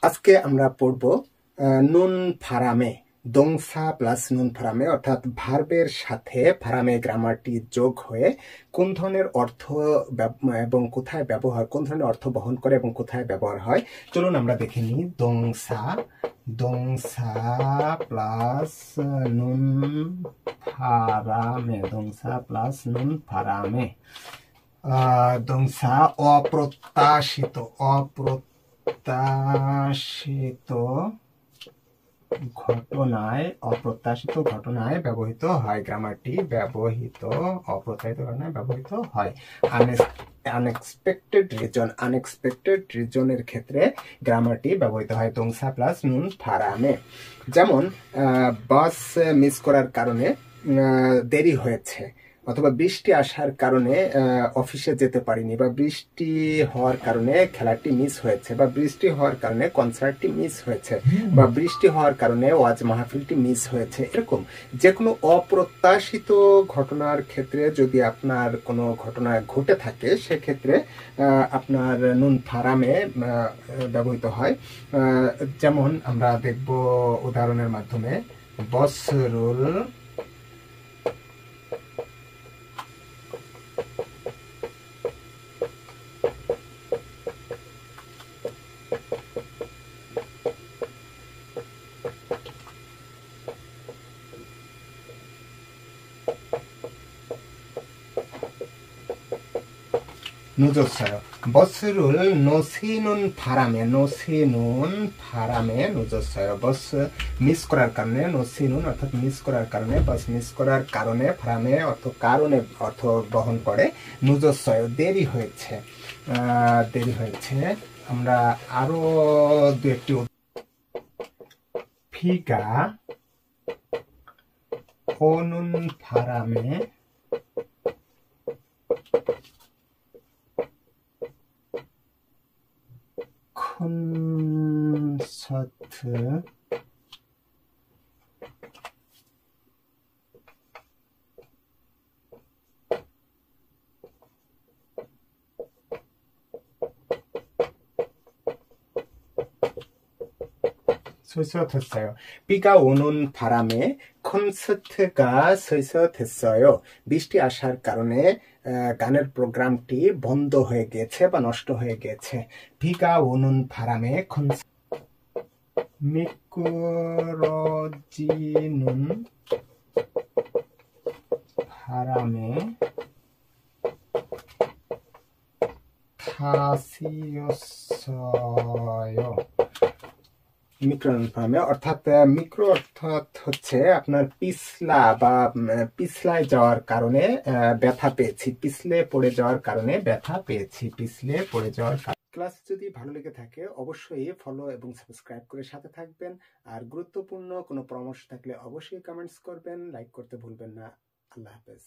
আজকে আমরা পড়ব নুন ফারামে, দংসা প্লাস নুন ফারামে, অর্থাৎ ভার্বের সাথে ফারামে গ্রামারটি যোগ হয়ে কোন ধরনের অর্থ এবং কোথায় ব্যবহার, কোন ধরনের অর্থ বহন করে এবং কোথায় ব্যবহার হয়। চলুন আমরা দেখে নিই। দংসা দংসা প্লাস নুন ফারামে, দংসা প্লাস নুন ফারামে। দংসা অপ্রত্যাশিত, অপ্রত্যাশিত ঘটনায় ব্যবহৃত হয়। গ্রামারটি ব্যবহৃত, অপ্রত্যাশিত ঘটনায় ব্যবহৃত হয়। আনএক্সপেক্টেড রিজন, আনএক্সপেক্টেড রিজনের ক্ষেত্রে গ্রামারটি ব্যবহৃত হয় দংসা প্লাস নুন ফারামে। যেমন বাস মিস করার কারণে দেরি হয়েছে, অথবা বৃষ্টি আসার কারণে অফিসে যেতে পারিনি, বা বৃষ্টি হওয়ার কারণে খেলাটি মিস হয়েছে, বা বৃষ্টি হওয়ার কারণে কনসার্টটি মিস হয়েছে, বা বৃষ্টি হওয়ার কারণে ওয়াজ মাহফিলটি মিস হয়েছে। এরকম যে কোনো অপ্রত্যাশিত ঘটনার ক্ষেত্রে যদি আপনার কোনো ঘটনা ঘটে থাকে, সেক্ষেত্রে আপনার নুন ফারামে ব্যবহৃত হয়। যেমন আমরা দেখব উদাহরণের মাধ্যমে। বসরুল নুজোৎসয়, বসরুল নসিনুন ফারামে, নসিনুন ফারামে নুজোৎসয়। বস মিস করার কারণে, নসিনুন অর্থাৎ মিস করার কারণে, বাস মিস করার কারণে, ফারামে অর্থ কারণে অর্থ বহন করে। নুজোৎসয় দেরি হয়েছে, দেরি হয়েছে। আমরা আরো দু একটি ফিকা অনুন ফারামে 콘서트 সৈসথেস요। 비가 오는 바람에 콘서트가 সৈসথেস요। বৃষ্টি আসার কারণে গানের প্রোগ্রামটি বন্ধ হয়ে গেছে বা নষ্ট হয়ে গেছে। 비가 오는 바람에 미끄러지는 바람에 타시었어요। মিক্রো ফার্মে, অর্থাৎ মিক্রো অর্থাৎ হচ্ছে আপনার পিছলা বা পিছলায় যাওয়ার কারণে ব্যথা পেয়েছি, পিছলে পড়ে যাওয়ার কারণে ব্যথা পেয়েছি, পিছলে পড়ে যাওয়ার কারণে। ক্লাস যদি ভালো লেগে থাকে অবশ্যই ফলো এবং সাবস্ক্রাইব করে সাথে থাকবেন। আর গুরুত্বপূর্ণ কোনো পরামর্শ থাকলে অবশ্যই কমেন্টস করবেন, লাইক করতে ভুলবেন না। আল্লাহ হাফেজ।